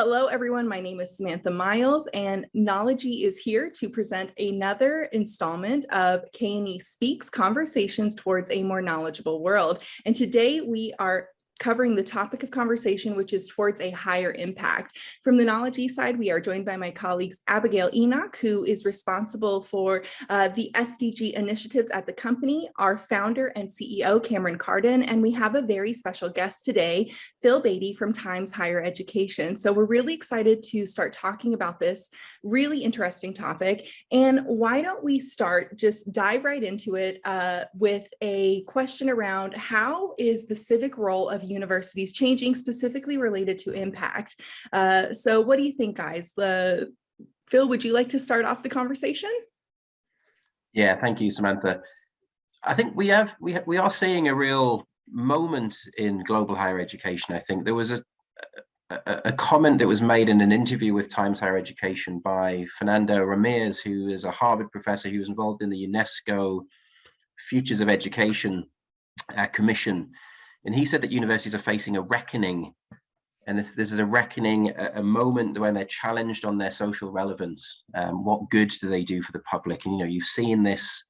Hello, everyone. My name is Samantha Miles, and Knology is here to present another installment of K&E Speaks, Conversations Towards a More Knowledgeable World. And today we are covering the topic of conversation, which is towards a higher impact. From the Knology side, we are joined by my colleagues, Abigail Enoch, who is responsible for the SDG initiatives at the company, our founder and CEO, Kamran Kardan, and we have a very special guest today, Phil Baty from Times Higher Education. So we're really excited to start talking about this really interesting topic. And why don't we just dive right into it with a question around how is the civic role of universities changing, specifically related to impact. So what do you think, guys? Phil, would you like to start off the conversation? Yeah, thank you, Samantha. I think we are seeing a real moment in global higher education. I think there was a comment that was made in an interview with Times Higher Education by Fernando Ramirez, who is a Harvard professor who was involved in the UNESCO Futures of Education Commission. And he said that universities are facing a reckoning. And this is a reckoning, a moment when they're challenged on their social relevance. What good do they do for the public? And, you've seen this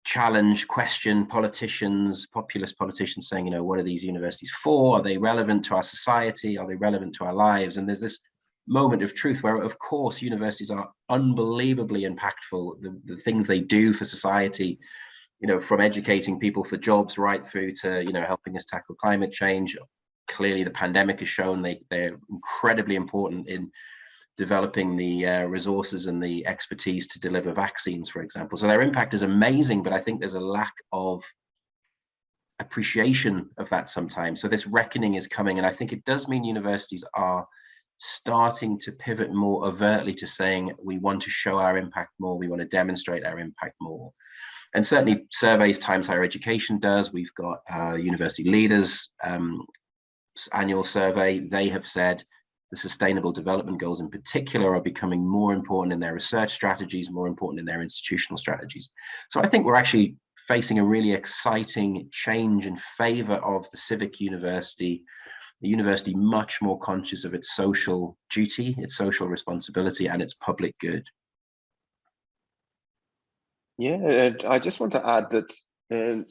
challenge, question politicians, populist politicians saying, what are these universities for? Are they relevant to our society? Are they relevant to our lives? And there's this moment of truth where, of course, universities are unbelievably impactful. The things they do for society, from educating people for jobs right through to, helping us tackle climate change. Clearly, the pandemic has shown they're incredibly important in developing the resources and the expertise to deliver vaccines, for example. So their impact is amazing, but I think there's a lack of appreciation of that sometimes. So this reckoning is coming, and I think it does mean universities are starting to pivot more overtly to saying, we want to show our impact more, we want to demonstrate our impact more. And certainly surveys Times Higher Education does. We've got university leaders annual survey. They have said the sustainable development goals in particular are becoming more important in their research strategies, more important in their institutional strategies. So I think we're actually facing a really exciting change in favor of the civic university, the university much more conscious of its social duty, its social responsibility, and its public good. Yeah, I just want to add that in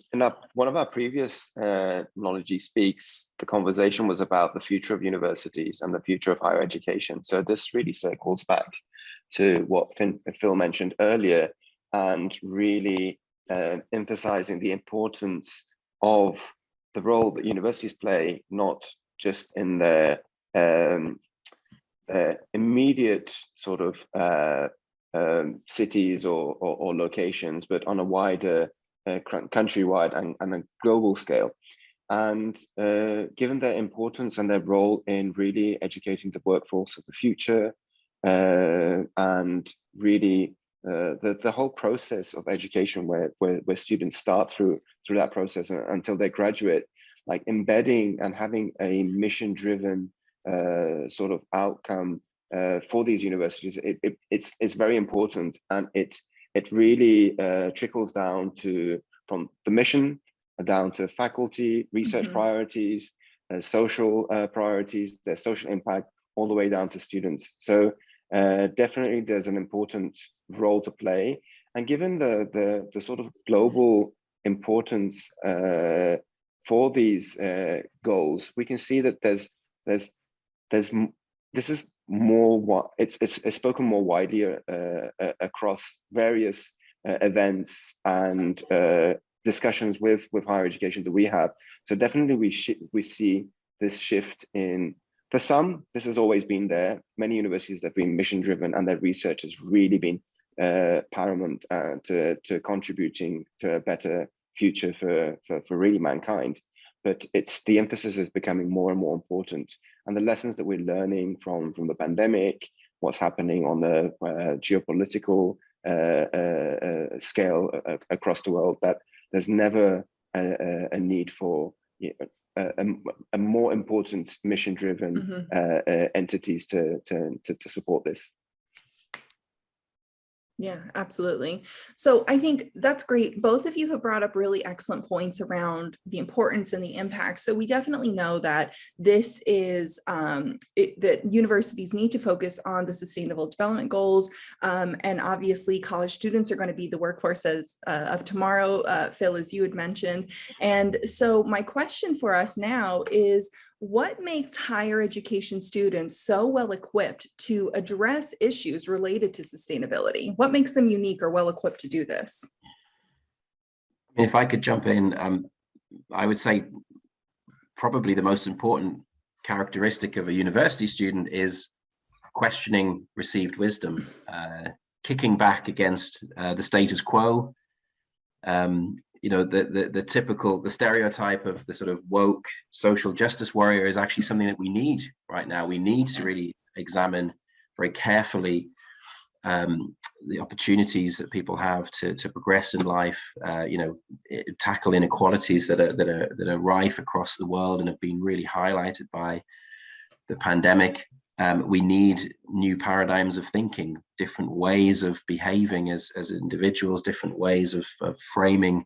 one of our previous Knology Speaks, the conversation was about the future of universities and the future of higher education. So this really circles back to what Phil mentioned earlier, and really emphasizing the importance of the role that universities play, not just in their immediate sort of cities or locations, but on a wider countrywide and a global scale. And given their importance and their role in really educating the workforce of the future, and really the whole process of education where students start through that process until they graduate, like embedding and having a mission-driven sort of outcome for these universities, it's very important, and it really trickles down from the mission down to faculty, research priorities, social priorities, their social impact, all the way down to students. So definitely there's an important role to play. And given the sort of global importance for these goals, we can see that this is more it's spoken more widely across various events and discussions with higher education that we have. So definitely we see this shift in, for some, this has always been there. Many universities that have been mission driven, and their research has really been paramount to contributing to a better future for really mankind. But the emphasis is becoming more and more important, and the lessons that we're learning from the pandemic, what's happening on the geopolitical scale across the world, that there's never a need for a more important mission-driven entities to support this. Yeah, absolutely. So I think that's great. Both of you have brought up really excellent points around the importance and the impact. So we definitely know that this is that universities need to focus on the Sustainable Development Goals. And obviously college students are going to be the workforce of tomorrow, Phil, as you had mentioned. And so my question for us now is, what makes higher education students so well equipped to address issues related to sustainability? What makes them unique or well equipped to do this? If I could jump in, I would say probably the most important characteristic of a university student is questioning received wisdom, kicking back against the status quo. The typical, the stereotype of the sort of woke social justice warrior is actually something that we need right now. We need to really examine very carefully the opportunities that people have to progress in life, tackle inequalities that are rife across the world and have been really highlighted by the pandemic. We need new paradigms of thinking, different ways of behaving as individuals, different ways of framing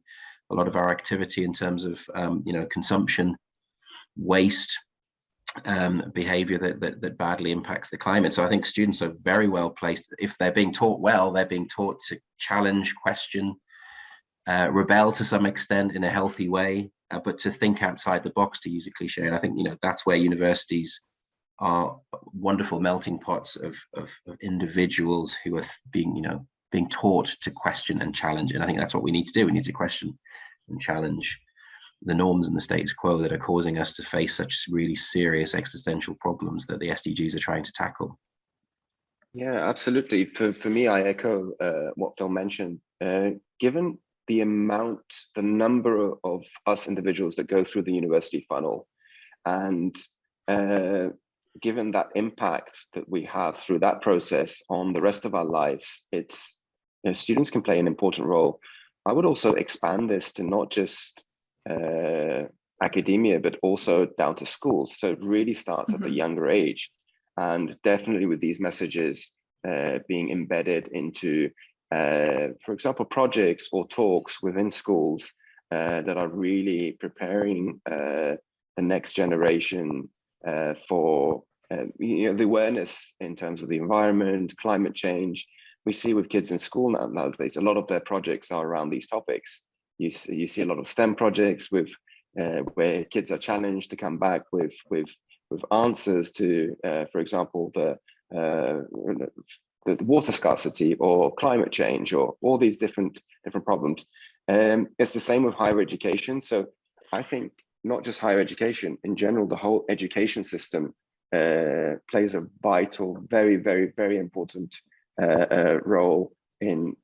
a lot of our activity in terms of consumption, waste, behavior that badly impacts the climate. So I think students are very well placed. If they're being taught well, they're being taught to challenge, question, rebel to some extent in a healthy way, but to think outside the box, to use a cliche. And I think that's where universities are wonderful melting pots of individuals who are being taught to question and challenge. And I think that's what we need to do. We need to question and challenge the norms and the status quo that are causing us to face such really serious existential problems that the SDGs are trying to tackle. Yeah, absolutely. For me, I echo what Phil mentioned. Given the number of us individuals that go through the university funnel, and given that impact that we have through that process on the rest of our lives, students can play an important role. I would also expand this to not just academia, but also down to schools. So it really starts at a younger age, and definitely with these messages being embedded into, for example, projects or talks within schools that are really preparing the next generation for the awareness in terms of the environment, climate change. We see with kids in school nowadays, a lot of their projects are around these topics. You see a lot of STEM projects with where kids are challenged to come back with answers to, for example, the water scarcity or climate change or all these different problems. It's the same with higher education. So I think not just higher education, in general, the whole education system plays a vital, very, very, very important role in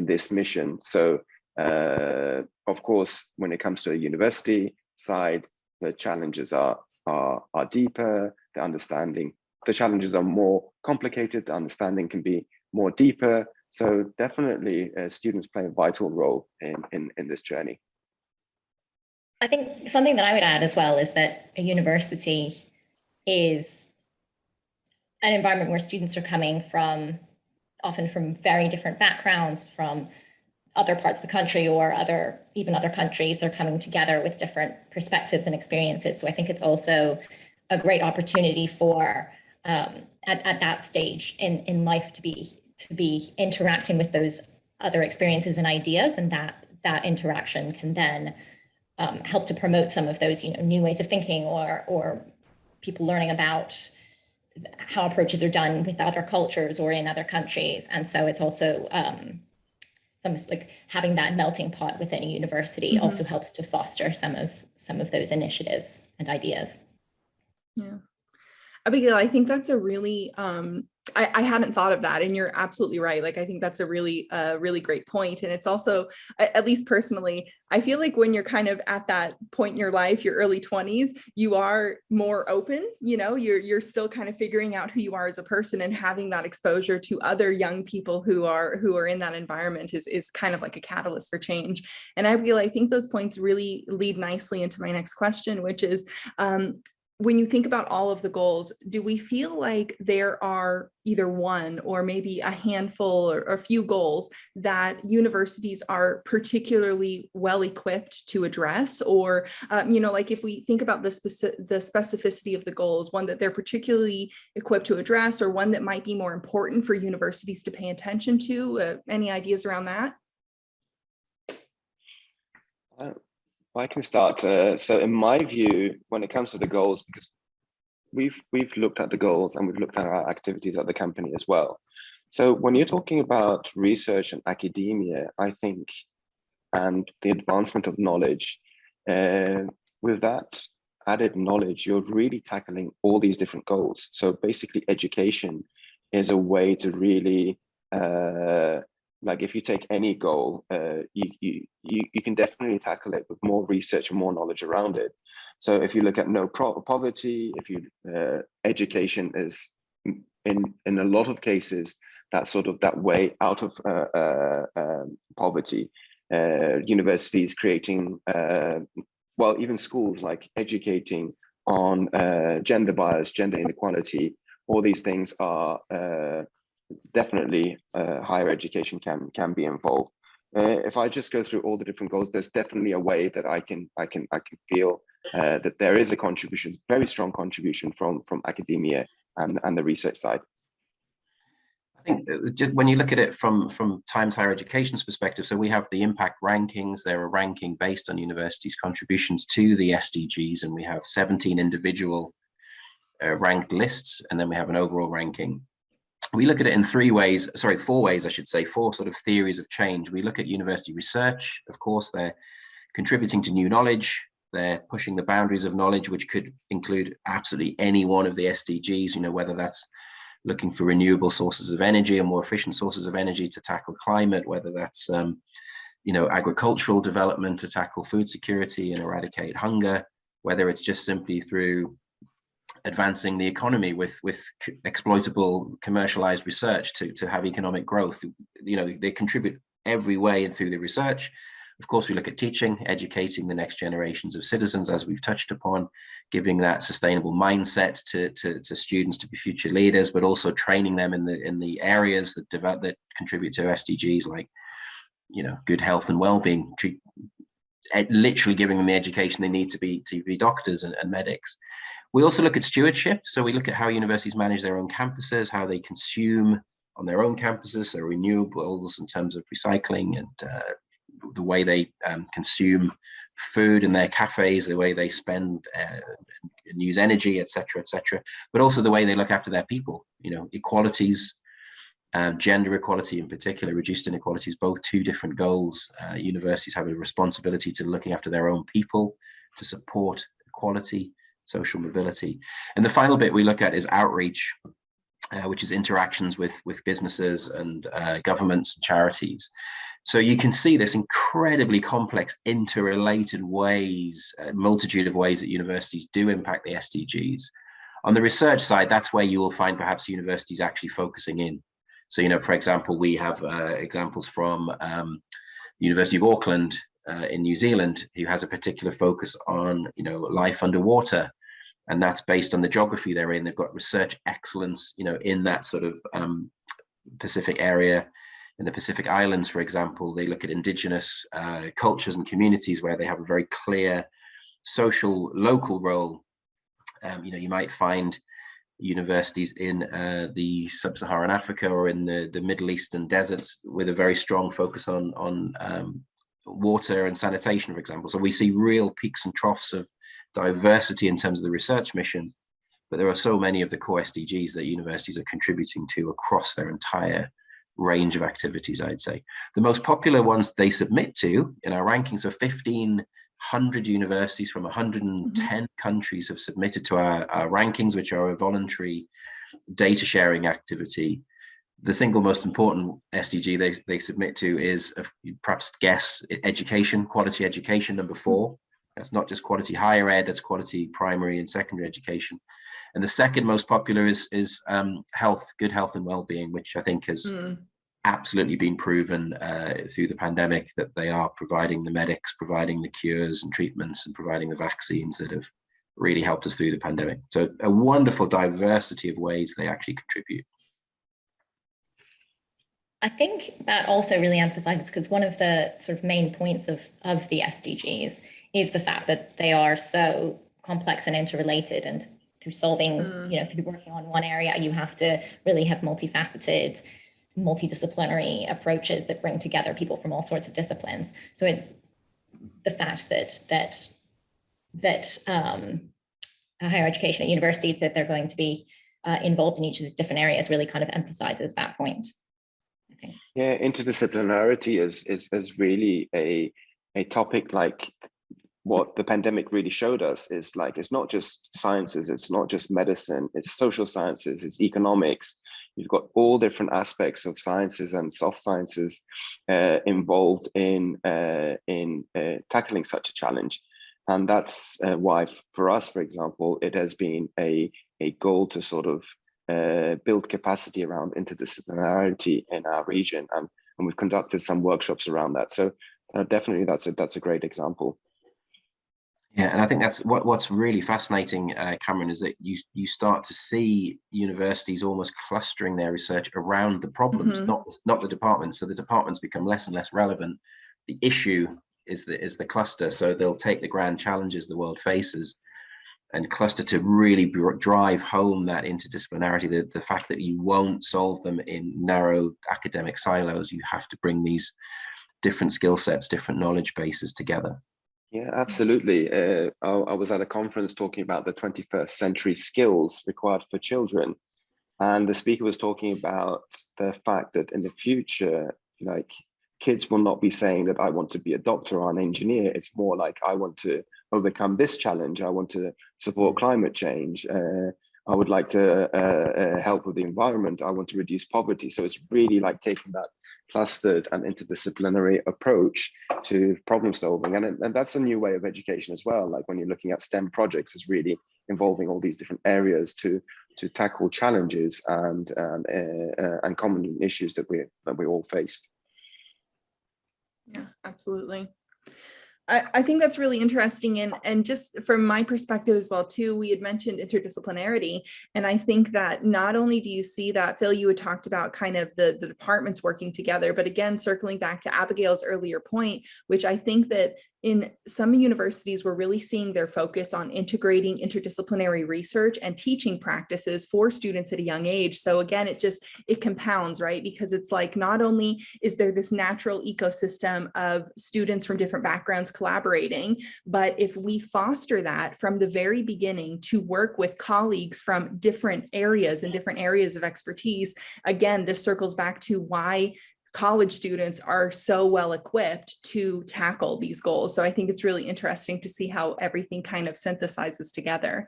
this mission. So of course, when it comes to a university side, the challenges are deeper, the challenges are more complicated, the understanding can be more deeper. So definitely students play a vital role in this journey. I think something that I would add as well is that a university is an environment where students are coming from, often from very different backgrounds, from other parts of the country or even other countries. They're coming together with different perspectives and experiences. So I think it's also a great opportunity for at that stage in life to be interacting with those other experiences and ideas, and that interaction can then help to promote some of those new ways of thinking or people learning about how approaches are done with other cultures or in other countries. And so it's also like having that melting pot within a university also helps to foster some of those initiatives and ideas. Yeah. Abigail, I think that's a really, I hadn't thought of that, and you're absolutely right. Like, I think that's a really great point. And it's also, at least personally, I feel like when you're kind of at that point in your life, your early 20s, you are more open, you're still kind of figuring out who you are as a person, and having that exposure to other young people who are in that environment is kind of like a catalyst for change. And Abigail, I think those points really lead nicely into my next question, which is, when you think about all of the goals, do we feel like there are either one or maybe a handful or a few goals that universities are particularly well equipped to address? Or, like if we think about the specificity of the goals, one that they're particularly equipped to address, or one that might be more important for universities to pay attention to, any ideas around that? I can start. So in my view, when it comes to the goals, because we've looked at the goals and we've looked at our activities at the company as well. So when you're talking about research and academia, I think, and the advancement of knowledge, with that added knowledge, you're really tackling all these different goals. So basically education is a way to really, like if you take any goal, you can definitely tackle it with more research and more knowledge around it. So if you look at no poverty, if you education is in a lot of cases that's sort of that way out of poverty. Universities creating, well, even schools like educating on gender bias, gender inequality. All these things are definitely higher education can be involved. If I just go through all the different goals, there's definitely a way that I can feel that there is a contribution, very strong contribution from academia and the research side. I think just when you look at it from Times Higher Education's perspective, so we have the impact rankings. They're a ranking based on universities' contributions to the SDGs, and we have 17 individual ranked lists, and then we have an overall ranking. We look at it in four ways, I should say, four sort of theories of change. We look at university research. Of course, they're contributing to new knowledge. They're pushing the boundaries of knowledge, which could include absolutely any one of the SDGs, whether that's looking for renewable sources of energy and more efficient sources of energy to tackle climate, whether that's, agricultural development to tackle food security and eradicate hunger, whether it's just simply through advancing the economy with exploitable commercialized research to have economic growth. They contribute every way and through the research. Of course, we look at teaching, educating the next generations of citizens, as we've touched upon, giving that sustainable mindset to students to be future leaders, but also training them in the areas that contribute to SDGs, like good health and well-being, literally giving them the education they need to be doctors and medics. We also look at stewardship. So we look at how universities manage their own campuses, how they consume on their own campuses, their renewables in terms of recycling, and the way they consume food in their cafes, the way they spend and use energy, etc., but also the way they look after their people. Equalities, gender equality in particular, reduced inequalities, both two different goals. Universities have a responsibility to looking after their own people, to support equality, social mobility. And the final bit we look at is outreach, which is interactions with businesses and governments and charities. So you can see this incredibly complex, interrelated ways, a multitude of ways that universities do impact the SDGs. On the research side, that's where you will find perhaps universities actually focusing in. So, for example, we have examples from University of Auckland in New Zealand, who has a particular focus on, life underwater. And that's based on the geography they're in. They've got research excellence, in that sort of Pacific area. In the Pacific Islands, for example, they look at indigenous cultures and communities where they have a very clear social, local role. You might find universities in the sub-Saharan Africa or in the Middle Eastern deserts with a very strong focus on water and sanitation, for example. So we see real peaks and troughs of diversity in terms of the research mission, but there are so many of the core SDGs that universities are contributing to across their entire range of activities, I'd say. The most popular ones they submit to in our rankings are 1,500 universities from 110 countries have submitted to our rankings, which are a voluntary data sharing activity. The single most important SDG they submit to is, perhaps guess, education, quality education, number 4. That's not just quality higher ed, that's quality primary and secondary education. And the second most popular is health, good health and well-being, which I think has absolutely been proven through the pandemic that they are providing the medics, providing the cures and treatments, and providing the vaccines that have really helped us through the pandemic. So a wonderful diversity of ways they actually contribute. I think that also really emphasizes, because one of the sort of main points of the SDGs is the fact that they are so complex and interrelated, and through solving, through working on one area, you have to really have multifaceted, multidisciplinary approaches that bring together people from all sorts of disciplines. So the fact that higher education at universities, that they're going to be involved in each of these different areas, really kind of emphasizes that point, I think. Yeah, interdisciplinarity is really a topic. Like what the pandemic really showed us is, like, it's not just sciences, it's not just medicine, it's social sciences, it's economics. You've got all different aspects of sciences and soft sciences involved in tackling such a challenge. And that's why, for us, for example, it has been a goal to sort of build capacity around interdisciplinarity in our region, and we've conducted some workshops around that. So definitely, that's a great example. Yeah, and I think that's what's really fascinating, Kamran, is that you start to see universities almost clustering their research around the problems, not the departments. So the departments become less and less relevant. The issue is the cluster. So they'll take the grand challenges the world faces and cluster to really drive home that interdisciplinarity, the fact that you won't solve them in narrow academic silos. You have to bring these different skill sets, different knowledge bases together. Yeah, absolutely. I was at a conference talking about the 21st century skills required for children. And the speaker was talking about the fact that in the future, like, kids will not be saying that I want to be a doctor or an engineer. It's more like, I want to overcome this challenge. I want to support climate change. I would like to help with the environment. I want to reduce poverty. So it's really like taking that clustered and interdisciplinary approach to problem solving. And that's a new way of education as well. Like when you're looking at STEM projects, is really involving all these different areas to tackle challenges and common issues that we all face. Yeah, absolutely. I think that's really interesting. And just from my perspective as well, too, we had mentioned interdisciplinarity. And I think that not only do you see that, Phil, you had talked about kind of the departments working together, but again, circling back to Abigail's earlier point, which I think that in some universities, we're really seeing their focus on integrating interdisciplinary research and teaching practices for students at a young age. So again, it compounds, right? Because it's like, not only is there this natural ecosystem of students from different backgrounds collaborating, but if we foster that from the very beginning to work with colleagues from different areas and different areas of expertise, again, this circles back to why college students are so well equipped to tackle these goals. So I think it's really interesting to see how everything kind of synthesizes together.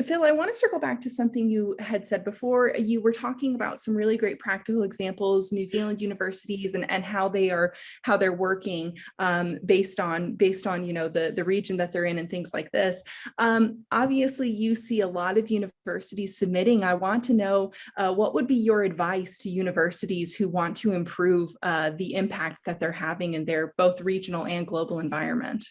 Phil, I want to circle back to something you had said before. You were talking about some really great practical examples, New Zealand universities, and how they're working based on the region that they're in and things like this. Obviously, you see a lot of universities submitting. I want to know what would be your advice to universities who want to improve the impact that they're having in their both regional and global environment?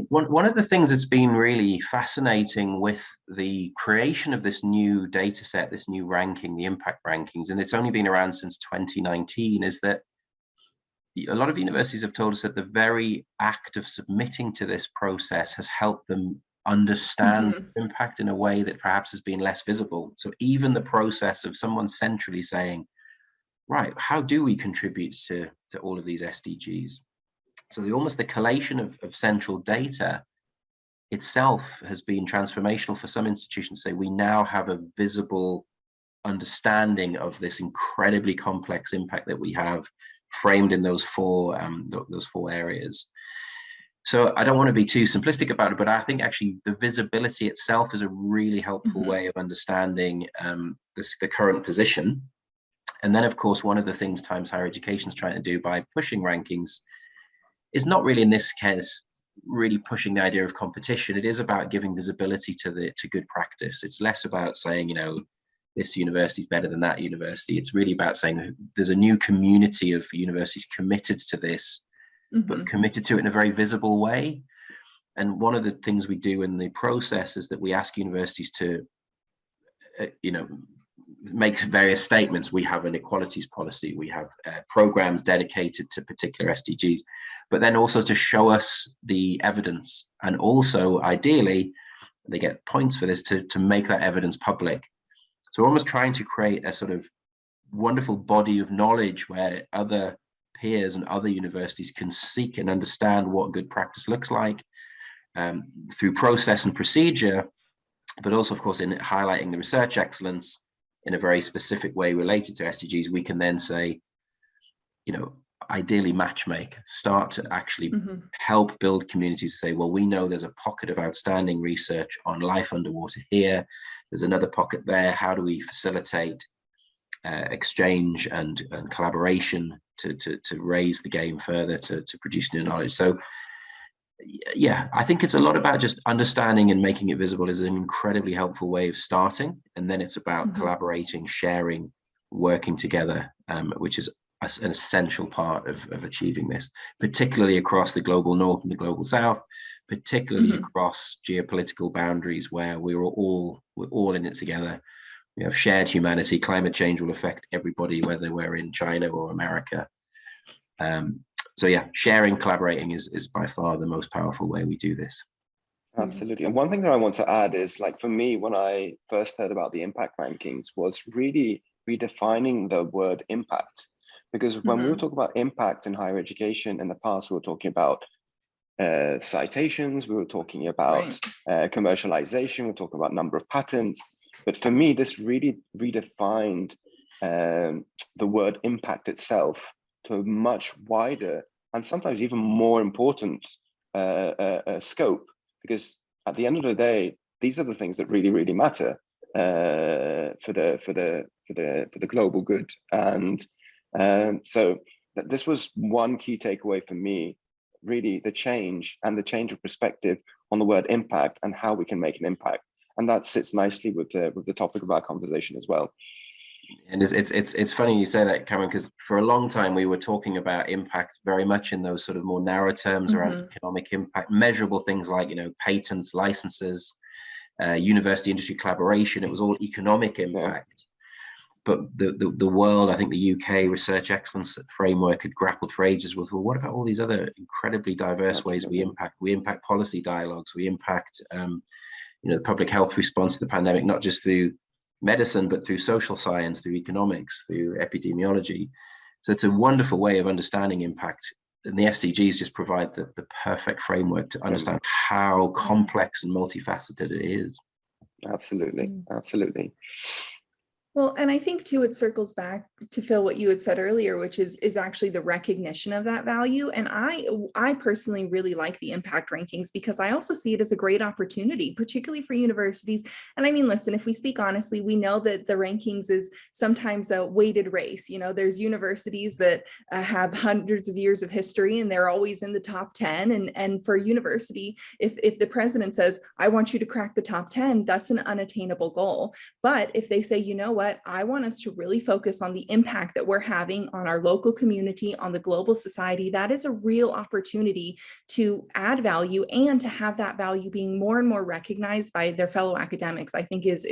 One of the things that's been really fascinating with the creation of this new data set, this new ranking, the impact rankings, and it's only been around since 2019, is that a lot of universities have told us that the very act of submitting to this process has helped them understand impact in a way that perhaps has been less visible. So even the process of someone centrally saying, right, how do we contribute to all of these SDGs? So the collation of central data itself has been transformational for some institutions. Say we now have a visible understanding of this incredibly complex impact that we have framed in those four areas. So I don't want to be too simplistic about it, but I think actually the visibility itself is a really helpful way of understanding the current position. And then, of course, one of the things Times Higher Education is trying to do by pushing rankings is not really, in this case, really pushing the idea of competition. It is about giving visibility to good practice. It's less about saying, this university is better than that university. It's really about saying there's a new community of universities committed to this, but committed to it in a very visible way. And one of the things we do in the process is that we ask universities to, make various statements. We have an equalities policy, we have programs dedicated to particular SDGs, but then also to show us the evidence, and also ideally they get points for this to make that evidence public. So we're almost trying to create a sort of wonderful body of knowledge where other peers and other universities can seek and understand what good practice looks like through process and procedure, but also, of course, in highlighting the research excellence in a very specific way related to SDGs. We can then say, ideally matchmake, start to actually help build communities to say, well, we know there's a pocket of outstanding research on life underwater here. There's another pocket there. How do we facilitate exchange and collaboration to raise the game further, to produce new knowledge? So yeah, I think it's a lot about just understanding and making it visible is an incredibly helpful way of starting. And then it's about collaborating, sharing, working together, which is an essential part of achieving this, particularly across the global north and the global south, particularly across geopolitical boundaries where we're all in it together. We have shared humanity. Climate change will affect everybody, whether we're in China or America. So yeah, sharing, collaborating is by far the most powerful way we do this. Absolutely. And one thing that I want to add is, like, for me, when I first heard about the impact rankings, was really redefining the word impact. Because when we were talking about impact in higher education in the past, we were talking about citations, we were talking about commercialization, we were talking about number of patents. But for me, this really redefined the word impact itself to a much wider and sometimes even more important scope, because at the end of the day, these are the things that really matter for the global good. And so this was one key takeaway for me, really the change of perspective on the word impact and how we can make an impact. And that sits nicely with the topic of our conversation as well. And it's funny you say that, Kamran, because for a long time we were talking about impact very much in those sort of more narrow terms around economic impact, measurable things like, patents, licenses, university industry collaboration. It was all economic impact. But the world, I think the UK research excellence framework had grappled for ages with, well, what about all these other incredibly diverse ways we impact? We impact policy dialogues, we impact the public health response to the pandemic, not just through medicine, but through social science, through economics, through epidemiology. So it's a wonderful way of understanding impact. And the SDGs just provide the perfect framework to understand how complex and multifaceted it is. Absolutely, absolutely. Well, and I think too, it circles back to Phil, what you had said earlier, which is actually the recognition of that value. And I personally really like the impact rankings because I also see it as a great opportunity, particularly for universities. And I mean, listen, if we speak honestly, we know that the rankings is sometimes a weighted race. There's universities that have hundreds of years of history and they're always in the top 10. And for a university, if the president says, I want you to crack the top 10, that's an unattainable goal. But if they say, you know what, I want us to really focus on the impact that we're having on our local community, on the global society, that is a real opportunity to add value and to have that value being more and more recognized by their fellow academics, I think is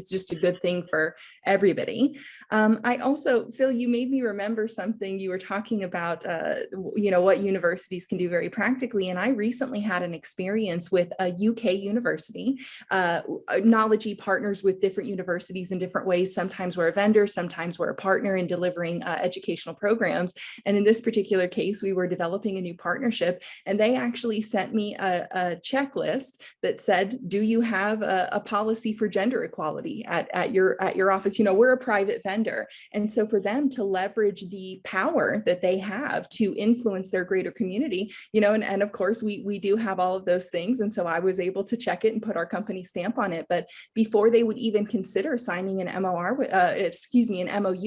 just a good thing for everybody. I also, Phil, you made me remember something. You were talking about, what universities can do very practically. And I recently had an experience with a UK university. Knowledge partners with different universities in different ways. Sometimes we're a vendor, sometimes we're a partner in delivering educational programs. And in this particular case, we were developing a new partnership, and they actually sent me a checklist that said, do you have a policy for gender equality at your office? We're a private vendor. And so for them to leverage the power that they have to influence their greater community, and of course we do have all of those things. And so I was able to check it and put our company stamp on it. But before they would even consider signing an MOU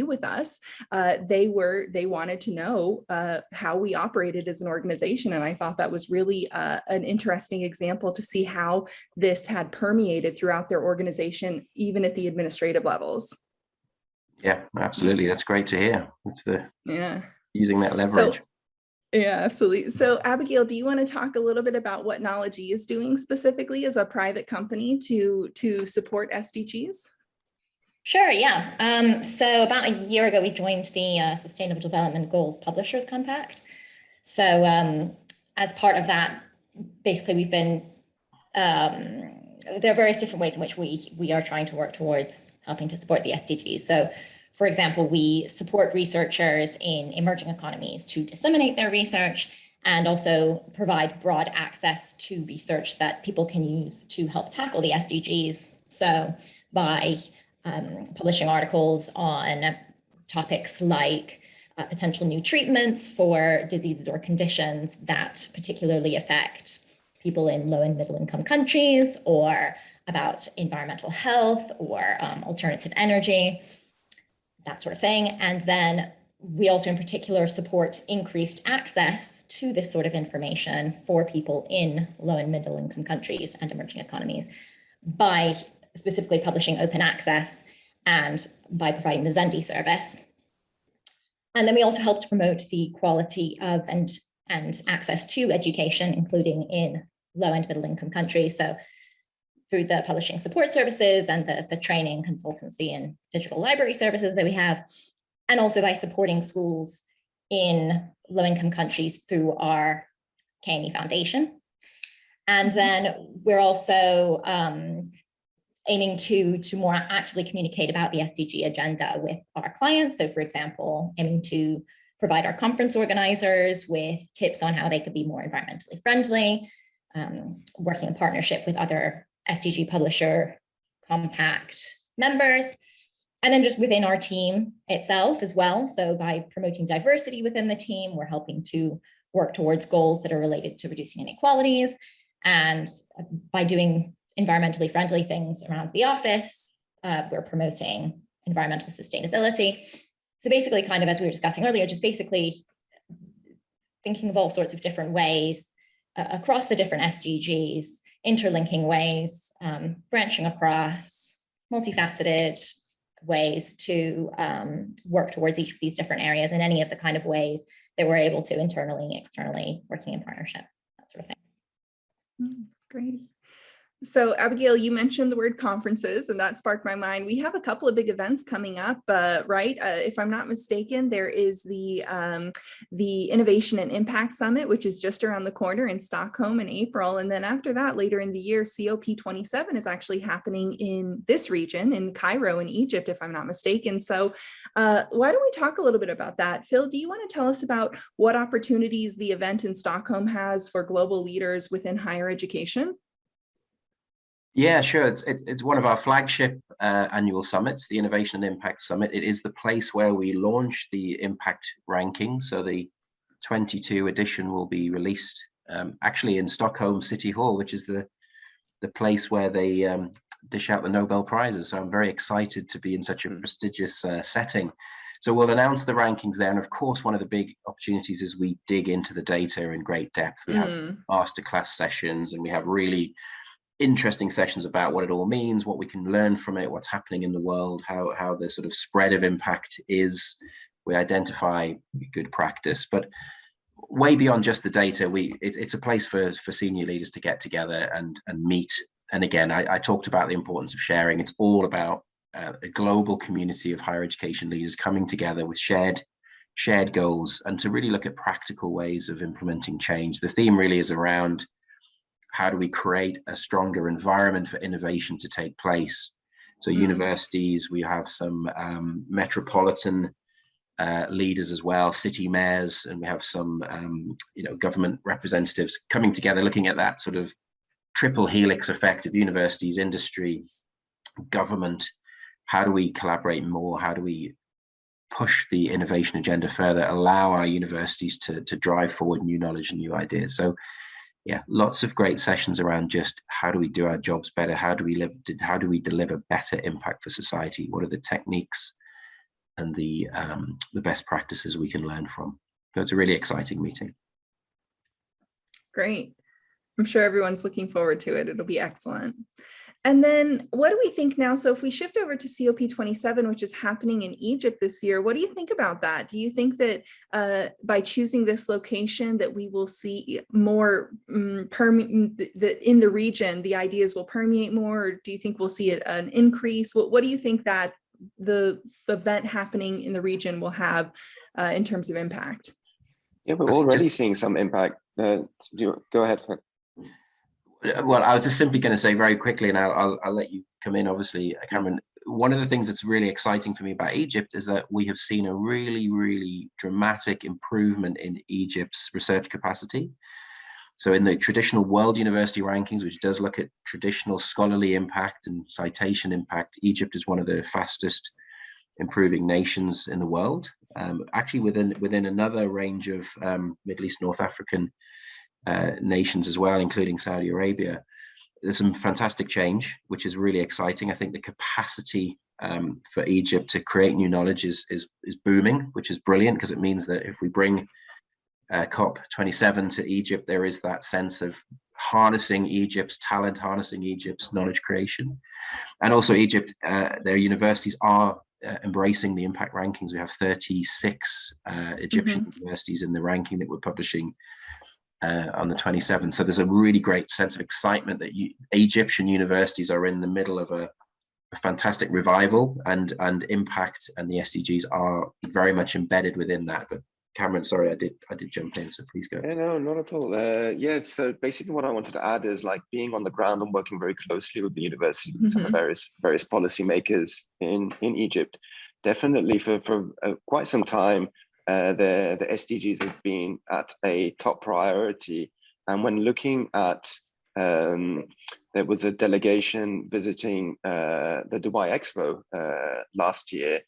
with us, they wanted to know how we operated as an organization. And I thought that was really an interesting example to see how this had permeated throughout their organization, even at the administrative levels. Yeah, absolutely. That's great to hear. It's using that leverage. Yeah, absolutely. So Abigail, do you want to talk a little bit about what Knology is doing specifically as a private company to support SDGs? Sure, yeah. So about a year ago, we joined the Sustainable Development Goals Publishers Compact. So as part of that, basically we've been, there are various different ways in which we are trying to work towards helping to support the SDGs. So for example, we support researchers in emerging economies to disseminate their research and also provide broad access to research that people can use to help tackle the SDGs. So by publishing articles on topics like potential new treatments for diseases or conditions that particularly affect people in low and middle income countries, or about environmental health or alternative energy, that sort of thing. And then we also in particular support increased access to this sort of information for people in low and middle income countries and emerging economies by specifically publishing open access and by providing the Zendi service. And then we also help to promote the quality of and access to education, including in low and middle income countries. So through the publishing support services and the training, consultancy, and digital library services that we have, and also by supporting schools in low-income countries through our KME Foundation. And then we're also aiming to more actively communicate about the SDG agenda with our clients. So for example, aiming to provide our conference organizers with tips on how they could be more environmentally friendly, working in partnership with other SDG Publisher Compact members, and then just within our team itself as well. So by promoting diversity within the team, we're helping to work towards goals that are related to reducing inequalities. And by doing environmentally friendly things around the office, we're promoting environmental sustainability. So basically, kind of as we were discussing earlier, just basically thinking of all sorts of different ways across the different SDGs, interlinking ways, branching across, multifaceted ways to work towards each of these different areas in any of the kind of ways that we're able to internally, externally, working in partnership, that sort of thing. Great. So Abigail, you mentioned the word conferences, and that sparked my mind. We have a couple of big events coming up, right? If I'm not mistaken, there is the Innovation and Impact Summit, which is just around the corner in Stockholm in April. And then after that, later in the year, COP27 is actually happening in this region, in Cairo in Egypt, if I'm not mistaken. So why don't we talk a little bit about that? Phil, do you want to tell us about what opportunities the event in Stockholm has for global leaders within higher education? Yeah, sure. It's one of our flagship annual summits, the Innovation and Impact Summit. It is the place where we launch the impact ranking. So the 22 edition will be released actually in Stockholm City Hall, which is the place where they dish out the Nobel Prizes. So I'm very excited to be in such a prestigious setting. So we'll announce the rankings there. And of course, one of the big opportunities is we dig into the data in great depth. We have masterclass sessions, and we have really interesting sessions about what it all means, what we can learn from it, what's happening in the world, how the sort of spread of impact is. We identify good practice, but way beyond just the data, it's a place for senior leaders to get together and meet. And again, I talked about the importance of sharing. It's all about a global community of higher education leaders coming together with shared goals and to really look at practical ways of implementing change. The theme really is around how do we create a stronger environment for innovation to take place? So universities, we have some metropolitan leaders as well, city mayors, and we have some government representatives coming together, looking at that sort of triple helix effect of universities, industry, government. How do we collaborate more? How do we push the innovation agenda further, allow our universities to drive forward new knowledge and new ideas? So yeah, lots of great sessions around just how do we do our jobs better? How do we deliver better impact for society? What are the techniques and the best practices we can learn from? So it's a really exciting meeting. Great. I'm sure everyone's looking forward to it. It'll be excellent. And then what do we think now? So if we shift over to COP27, which is happening in Egypt this year, what do you think about that? Do you think that by choosing this location that we will see more in the region, the ideas will permeate more? Or do you think we'll see an increase? What do you think that the event happening in the region will have in terms of impact? Yeah, we're already seeing some impact. Go ahead. Well, I was just simply going to say very quickly, and I'll let you come in, obviously, Kamran. One of the things that's really exciting for me about Egypt is that we have seen a really, really dramatic improvement in Egypt's research capacity. So in the traditional world university rankings, which does look at traditional scholarly impact and citation impact, Egypt is one of the fastest improving nations in the world. Actually, within another range of Middle East, North African nations as well, including Saudi Arabia, there's some fantastic change, which is really exciting. I think the capacity for Egypt to create new knowledge is booming, which is brilliant, because it means that if we bring COP27 to Egypt, there is that sense of harnessing Egypt's talent, harnessing Egypt's knowledge creation. And also Egypt, their universities are embracing the impact rankings. We have 36 Egyptian universities in the ranking that we're publishing on the 27th. So there's a really great sense of excitement that Egyptian universities are in the middle of a fantastic revival, and impact and the SDGs are very much embedded within that. But Kamran, sorry, I did jump in, so please go. Yeah, no, not at all. Yeah, so basically what I wanted to add is like being on the ground and working very closely with the university and the various policymakers in Egypt. Definitely for quite some time, the SDGs have been at a top priority. And when looking at, there was a delegation visiting the Dubai Expo last year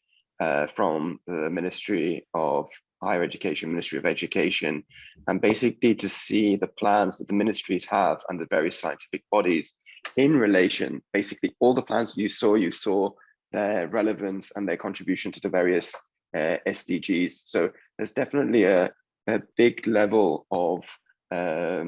from the Ministry of Higher Education, Ministry of Education, and basically to see the plans that the ministries have and the various scientific bodies in relation, basically all the plans you saw their relevance and their contribution to the various SDGs. So there's definitely a big level of, a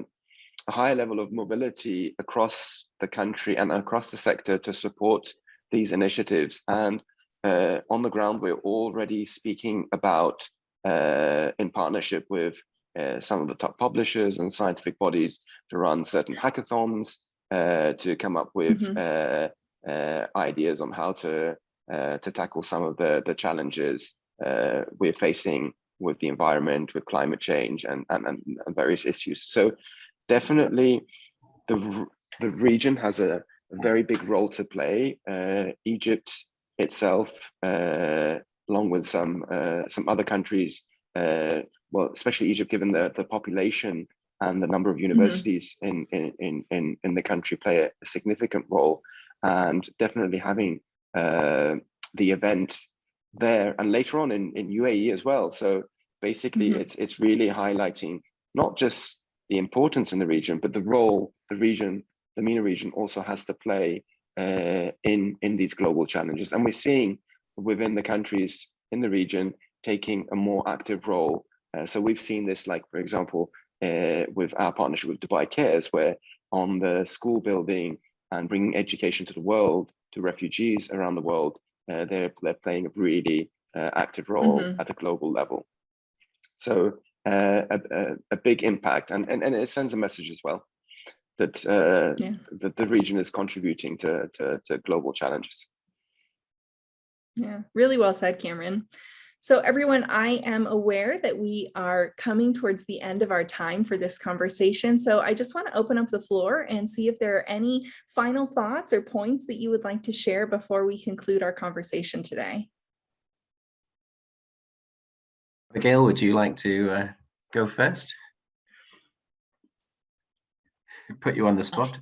higher level of mobility across the country and across the sector to support these initiatives. And on the ground, we're already speaking about, in partnership with some of the top publishers and scientific bodies, to run certain hackathons, to come up with ideas on how to tackle some of the challenges we're facing with the environment, with climate change, and various issues. So definitely the region has a very big role to play. Egypt itself, along with some other countries, well, especially Egypt, given the population and the number of universities in the country, play a significant role. And definitely having the event there and later on in UAE as well. So basically, it's really highlighting not just the importance in the region, but the role the MENA region also has to play in these global challenges. And we're seeing within the countries in the region taking a more active role. So we've seen this, like, for example, with our partnership with Dubai Cares, where on the school building and bringing education to the world, to refugees around the world, they're playing a really active role at a global level. So a big impact, and it sends a message as well that that the region is contributing to global challenges. Yeah, really well said, Kamran. So everyone, I am aware that we are coming towards the end of our time for this conversation. So I just want to open up the floor and see if there are any final thoughts or points that you would like to share before we conclude our conversation today. Abigail, would you like to go first? Put you on the spot.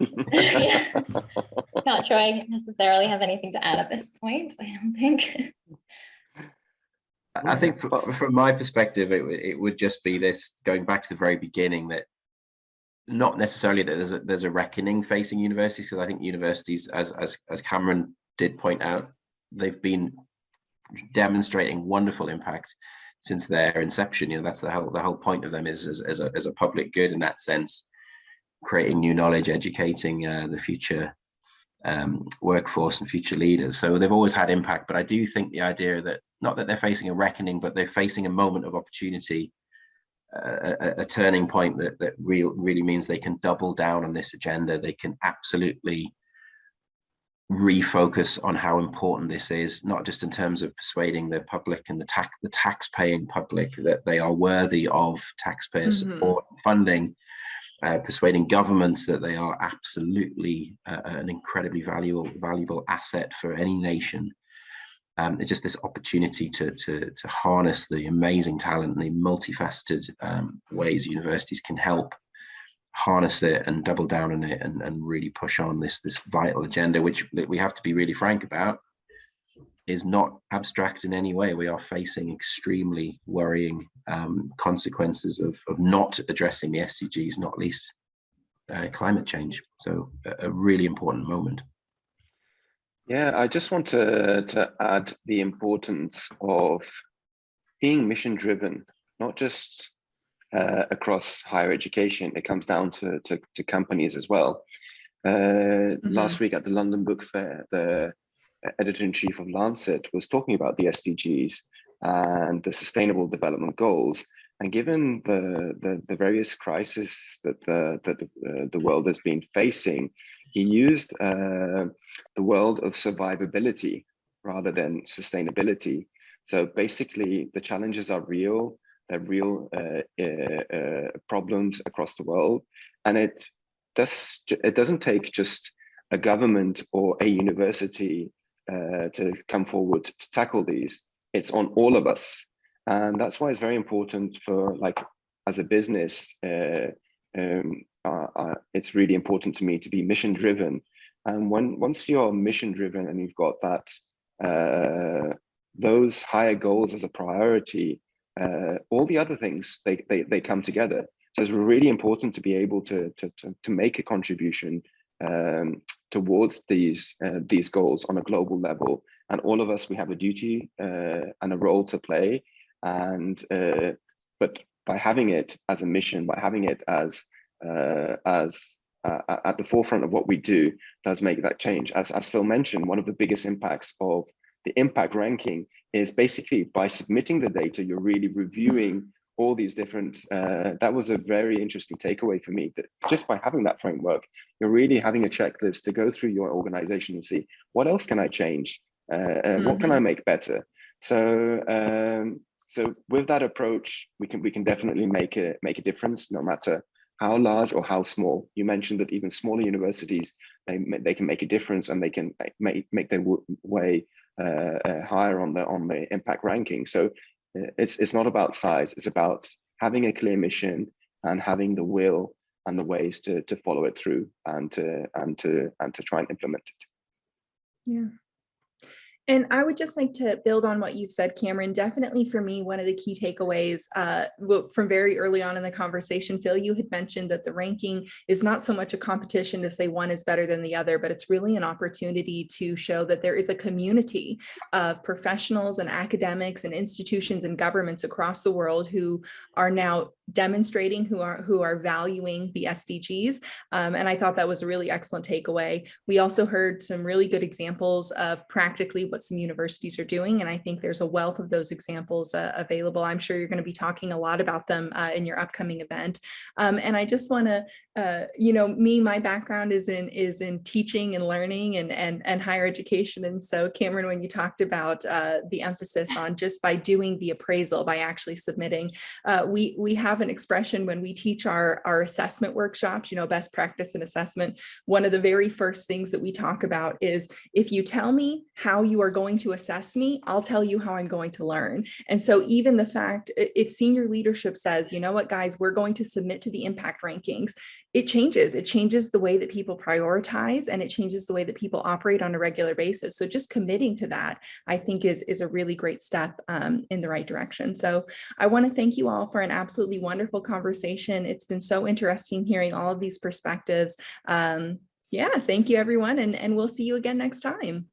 Not sure I necessarily have anything to add at this point, I don't think. I think from my perspective, it would just be this, going back to the very beginning, that not necessarily that there's a reckoning facing universities, because I think universities, as Kamran did point out, they've been demonstrating wonderful impact since their inception. You know, that's the whole point of them is as a public good in that sense, creating new knowledge, educating the future workforce and future leaders. So they've always had impact, but I do think the idea that not that they're facing a reckoning, but they're facing a moment of opportunity, a turning point that really means they can double down on this agenda. They can absolutely refocus on how important this is, not just in terms of persuading the public and the tax-paying public that they are worthy of taxpayer support and funding, persuading governments that they are absolutely an incredibly valuable asset for any nation. It's just this opportunity to harness the amazing talent and the multifaceted ways universities can help harness it and double down on it and really push on this vital agenda, which we have to be really frank about, is not abstract in any way. We are facing extremely worrying consequences of not addressing the SDGs, not least climate change. So a really important moment. Yeah, I just want to add the importance of being mission driven, not just across higher education. It comes down to companies as well. Last week at the London Book Fair, the editor-in-chief of Lancet was talking about the SDGs and the Sustainable Development Goals. And given the various crises that the world has been facing, he used the world of survivability rather than sustainability. So basically, the challenges are real. They're real problems across the world, and it doesn't take just a government or a university to come forward to tackle these. It's on all of us, and that's why it's very important for, like, as a business, it's really important to me to be mission driven. And once you're mission driven and you've got that those higher goals as a priority, all the other things they come together. So it's really important to be able to make a contribution towards these goals on a global level. And all of us, we have a duty and a role to play. And but by having it as a mission, by having it as at the forefront of what we do, does make that change. As Phil mentioned, one of the biggest impacts of the impact ranking is basically by submitting the data, you're really reviewing all these different, that was a very interesting takeaway for me, that just by having that framework, you're really having a checklist to go through your organization and see, what else can I change? What can I make better? So so with that approach, we can definitely make a difference, no matter how large or how small. You mentioned that even smaller universities, they can make a difference, and they can make their way higher on the impact ranking. So it's not about size, it's about having a clear mission and having the will and the ways to follow it through and to try and implement it. Yeah. And I would just like to build on what you've said, Kamran. Definitely for me, one of the key takeaways from very early on in the conversation, Phil, you had mentioned that the ranking is not so much a competition to say one is better than the other, but it's really an opportunity to show that there is a community of professionals and academics and institutions and governments across the world who are now demonstrating, who are valuing the SDGs. And I thought that was a really excellent takeaway. We also heard some really good examples of practically what some universities are doing. And I think there's a wealth of those examples available. I'm sure you're going to be talking a lot about them in your upcoming event. And I just want to, my background is in teaching and learning and higher education. And so Kamran, when you talked about the emphasis on just by doing the appraisal, by actually submitting, we have an expression when we teach our assessment workshops, best practice in assessment. One of the very first things that we talk about is, if you tell me how you are going to assess me, I'll tell you how I'm going to learn. And so even the fact, if senior leadership says, you know what, guys, we're going to submit to the impact rankings, it changes the way that people prioritize, and it changes the way that people operate on a regular basis. So just committing to that, I think is a really great step in the right direction. So I want to thank you all for an absolutely wonderful conversation. It's been so interesting hearing all of these perspectives. Yeah, thank you, everyone. And we'll see you again next time.